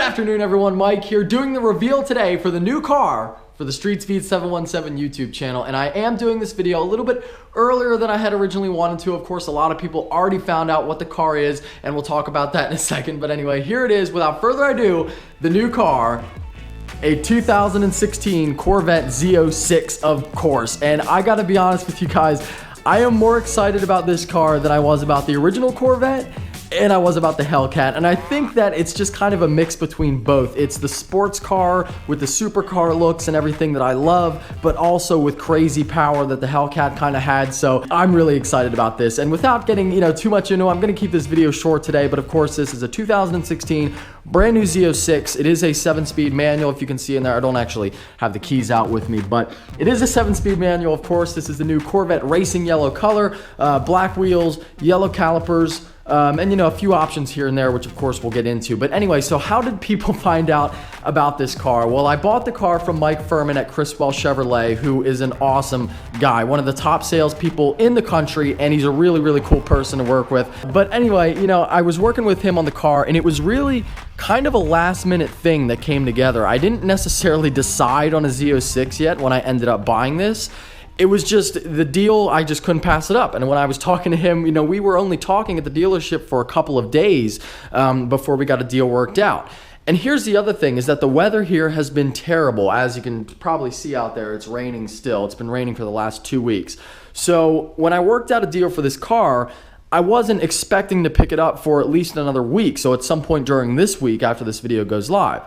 afternoon, everyone. Mike here doing the reveal today for the new car for the Streetspeed717 YouTube channel, and I am doing this video a little bit earlier than I had originally wanted to. Of course, a lot of people already found out what the car is, and we'll talk about that in a second. But anyway, here it is. Without further ado, the new car, a 2016 Corvette Z06, of course. And I gotta be honest with you guys, I am more excited about this car than I was about the original Corvette, and I was about the Hellcat. And I think that it's just kind of a mix between both. It's the sports car with the supercar looks and everything that I love, but also with crazy power that the Hellcat kind of had. So I'm really excited about this. And without getting, too much into it, I'm gonna keep this video short today, but of course this is a 2016 brand new Z06. It is a 7-speed manual. If you can see in there, I don't actually have the keys out with me, but it is a 7-speed manual. Of course, this is the new Corvette racing yellow color, black wheels, yellow calipers, and a few options here and there, which of course we'll get into. But anyway, so how did people find out about this car? Well, I bought the car from Mike Furman at Criswell Chevrolet, who is an awesome guy, one of the top salespeople in the country, and he's a really, really cool person to work with. But anyway, I was working with him on the car, and it was really kind of a last minute thing that came together. I didn't necessarily decide on a Z06 yet when I ended up buying this. It was just the deal, I just couldn't pass it up. And when I was talking to him, we were only talking at the dealership for a couple of days before we got a deal worked out. And here's the other thing, is that the weather here has been terrible. As you can probably see out there, it's raining still. It's been raining for the last 2 weeks. So when I worked out a deal for this car, I wasn't expecting to pick it up for at least another week. So at some point during this week, after this video goes live.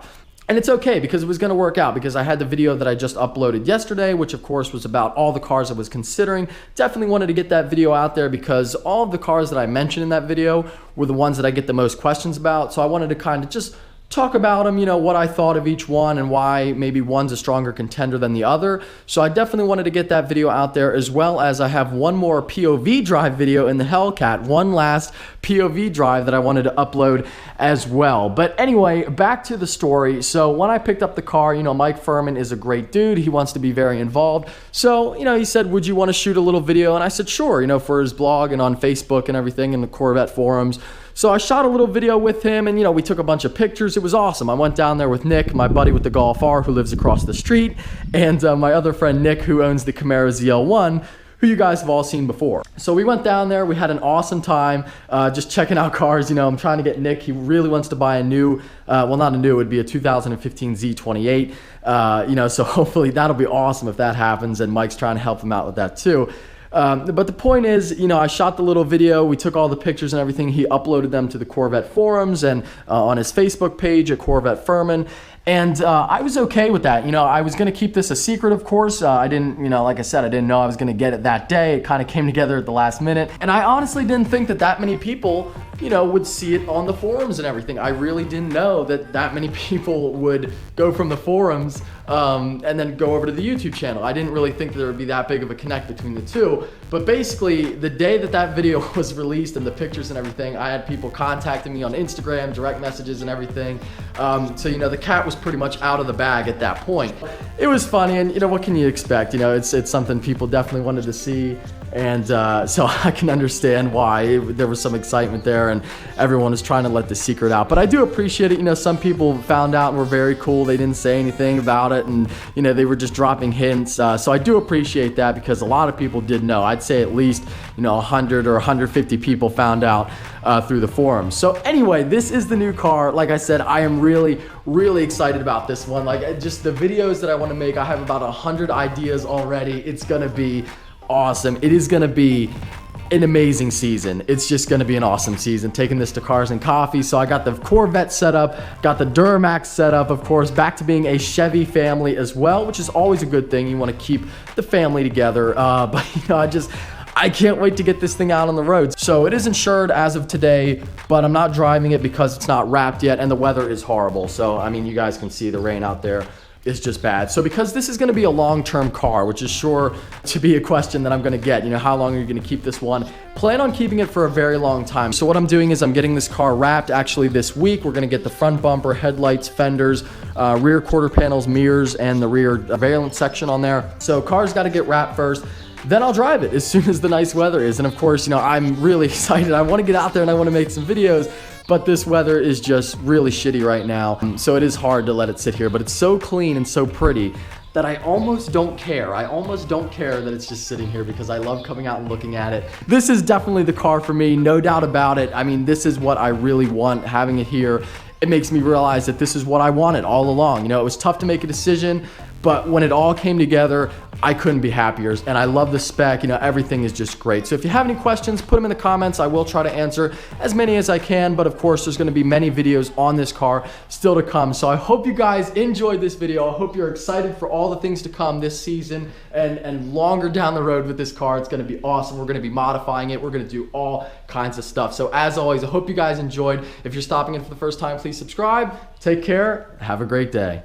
And it's okay, because it was going to work out, because I had the video that I just uploaded yesterday, which of course was about all the cars I was considering. Definitely wanted to get that video out there because all of the cars that I mentioned in that video were the ones that I get the most questions about. So I wanted to kind of just talk about them, what I thought of each one and why maybe one's a stronger contender than the other. So I definitely wanted to get that video out there, as well as I have one more POV drive video in the Hellcat, one last POV drive that I wanted to upload as well. But anyway, back to the story. So when I picked up the car, Mike Furman is a great dude. He wants to be very involved. So, he said, would you want to shoot a little video? And I said, sure, for his blog and on Facebook and everything in the Corvette forums. So I shot a little video with him, and we took a bunch of pictures. It was awesome. I went down there with Nick, my buddy with the Golf R, who lives across the street, and my other friend Nick, who owns the Camaro ZL1, who you guys have all seen before. So we went down there, we had an awesome time, just checking out cars. I'm trying to get Nick, he really wants to buy a new, well, not a new, it'd be a 2015 Z28, so hopefully that'll be awesome if that happens, and Mike's trying to help him out with that too. But the point is, I shot the little video, we took all the pictures and everything, he uploaded them to the Corvette forums and on his Facebook page at Corvette Furman. And I was okay with that. I was going to keep this a secret, of course. I didn't, like I said, I didn't know I was going to get it that day. It kind of came together at the last minute. And I honestly didn't think that many people, would see it on the forums and everything. I really didn't know that many people would go from the forums and then go over to the YouTube channel. I didn't really think there would be that big of a connect between the two. But basically, the day that video was released and the pictures and everything, I had people contacting me on Instagram, direct messages and everything. So, the cat was pretty much out of the bag at that point. It was funny, and what can you expect? It's something people definitely wanted to see. And so I can understand why there was some excitement there, and everyone is trying to let the secret out. But I do appreciate it. Some people found out and were very cool. They didn't say anything about it, and they were just dropping hints. So I do appreciate that, because a lot of people did know. I'd say at least 100 or 150 people found out through the forums. So anyway, this is the new car. Like I said, I am really, really excited about this one. Like, just the videos that I want to make, I have about 100 ideas already. It's gonna be awesome. It is gonna be an amazing season. It's just gonna be an awesome season. Taking this to Cars and Coffee. So I got the Corvette set up, got the Duramax set up, of course, back to being a Chevy family as well, which is always a good thing. You want to keep the family together. But I can't wait to get this thing out on the road. So it is insured as of today, but I'm not driving it because it's not wrapped yet, and the weather is horrible. So, I mean, you guys can see the rain out there. It's just bad. So because this is going to be a long-term car, which is sure to be a question that I'm going to get, how long are you going to keep this one? Plan on keeping it for a very long time. So what I'm doing is I'm getting this car wrapped actually this week. We're going to get the front bumper, headlights, fenders, rear quarter panels, mirrors, and the rear valance section on there. So car's got to get wrapped first. Then I'll drive it as soon as the nice weather is. And of course, I'm really excited. I want to get out there and I want to make some videos. but this weather is just really shitty right now. So it is hard to let it sit here, but it's so clean and so pretty that I almost don't care. I almost don't care that it's just sitting here because I love coming out and looking at it. This is definitely the car for me, no doubt about it. I mean, this is what I really want, having it here. It makes me realize that this is what I wanted all along. You know, it was tough to make a decision, but when it all came together, I couldn't be happier. And I love the spec, you know, everything is just great. So if you have any questions, put them in the comments. I will try to answer as many as I can, but of course there's gonna be many videos on this car still to come. So I hope you guys enjoyed this video. I hope you're excited for all the things to come this season and longer down the road with this car. It's gonna be awesome. We're gonna be modifying it. We're gonna do all kinds of stuff. So as always, I hope you guys enjoyed. If you're stopping in for the first time, please subscribe. Take care. Have a great day.